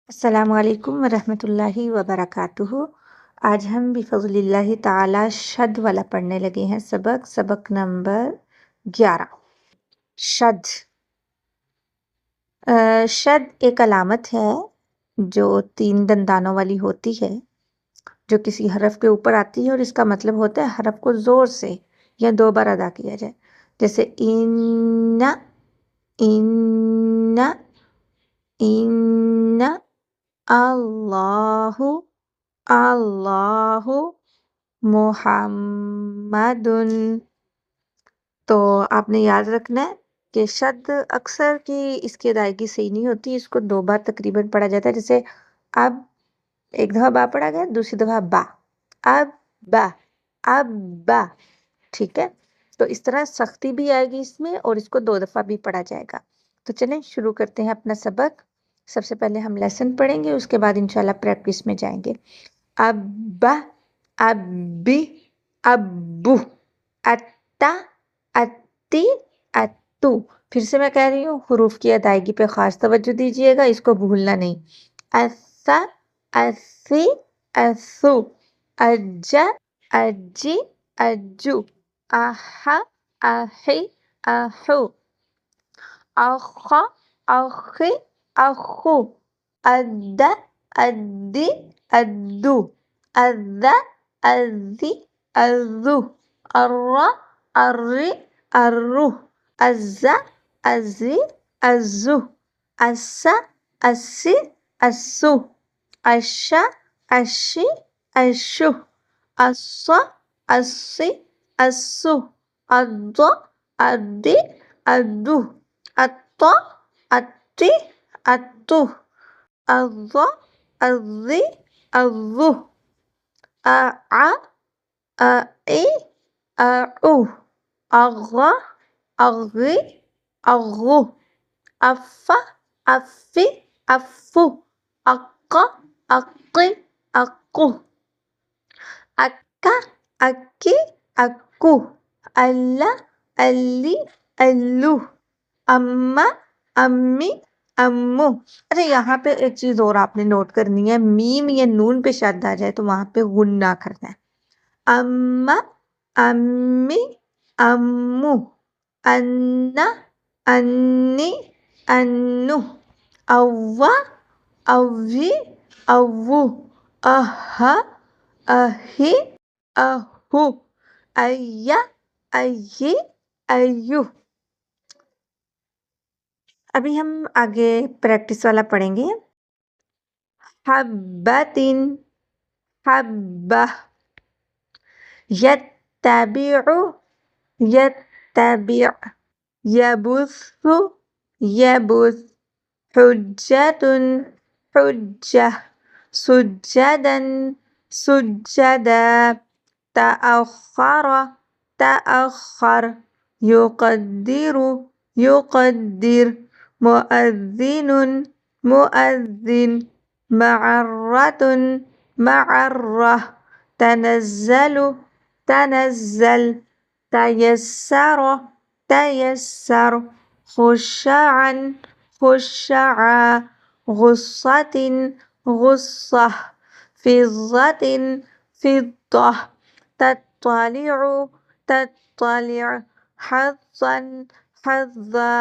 السلام علیکم ورحمۃ اللہ وبرکاتہ۔ آج ہم بفضل اللہ تعالی شد والا پڑھنے لگے ہیں سبق نمبر 11۔ شد شد ایک علامت ہے جو 3 دندانوں والی ہوتی ہے، جو کسی حرف کے اوپر آتی ہے اور اس کا مطلب ہوتا ہے حرف کو زور سے یا 2 بار ادا کیا جائے، جیسے ان ان ان اللہ اللہ محمد۔ تو آپ نے یاد رکھنا ہے کہ شد اکثر کی اس کی ادائیگی صحیح نہیں ہوتی، اس کو 2 بار تقریباً پڑھا جاتا ہے، جیسے اب ایک دفعہ با پڑھا گیا، دوسری دفعہ با، اب با، اب با، ٹھیک ہے؟ تو اس طرح سختی بھی آئے گی اس میں اور اس کو 2 دفعہ بھی پڑھا جائے گا۔ تو چلیں شروع کرتے ہیں اپنا سبق۔ سب سے پہلے ہم لیسن پڑھیں گے، اس کے بعد انشاءاللہ پریکٹس میں جائیں گے۔ اب، ابی، ابو، اتا، اتی، اتو۔ پھر سے میں کہہ رہی ہوں، حروف کی ادائیگی پہ خاص توجہ دیجیے گا، اس کو بھولنا نہیں۔ اسا، اسی، اسو، اجا، اجی، اجو، احا، احی، احو، اخا، اخی، اخو، ادا، ادی، ادو، اذا، ازی، ازو، ارا، اری، ارو، ازا، ازی، ازو، اسا، اسی، اسو، اشا، اشی، اشو، اسا، اسی، اسو، ادا، ادی، ادو، اتا، اتی، اتو، اذا، ازی، ازو، اعا، ائی، اعو، اغا، اغی، اغو، افا، افی، افو، اقا، اقی، اقو، اکا، اکی، اکو، الا، الی، الو، اما، امی، امو۔ اچھا یہاں پہ ایک چیز اور آپ نے نوٹ کرنی ہے، میم یا نون پہ شد آ جائے تو وہاں پہ غنہ کرنا ہے۔ اما، امی، امو، انا، انی، انو، اوا، اوی، اوو، اہا، اہی، اہو، ایا، ایی، ایو۔ ابھی ہم آگے پریکٹس والا پڑھیں گے۔ حبتن، حبہ، یتبع، یتبع، یبث، یبث، حجة، حجة، سجدا، سجدا، تأخر، تأخر، يقدر، يقدر، مؤذن، مؤذن، معرة، معرة، تنزل، تنزل، تيسر، تيسر، خشعا، خشعا، غصة، غصة، فضة، فضة، تطلع، تطلع، حظا، حظا،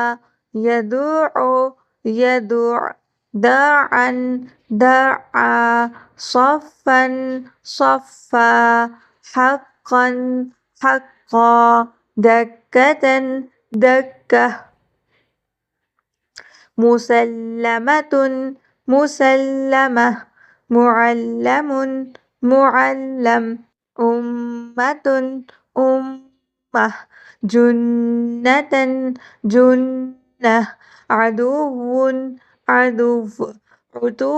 يدوع، يدوع، داعا، داعا، صفا، صفا، حقا، حقا، دكة، دكة، مسلمة، مسلمة، معلم، معلم، أمة، أمة، جنة، جنة، عدو، عدو، عتو،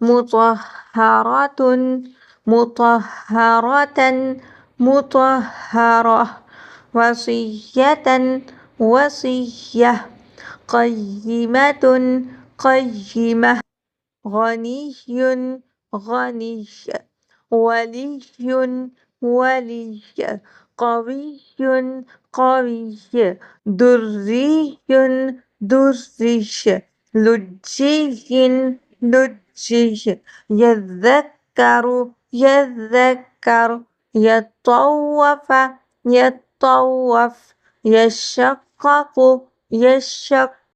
مطهرة، مطهرة، مطهرة، وصية، وصية، قيمة، قيمة، غني، غني، ولي، ولي، قوي، قوي دري دريش لجي لجي يذكر يطوف يشقق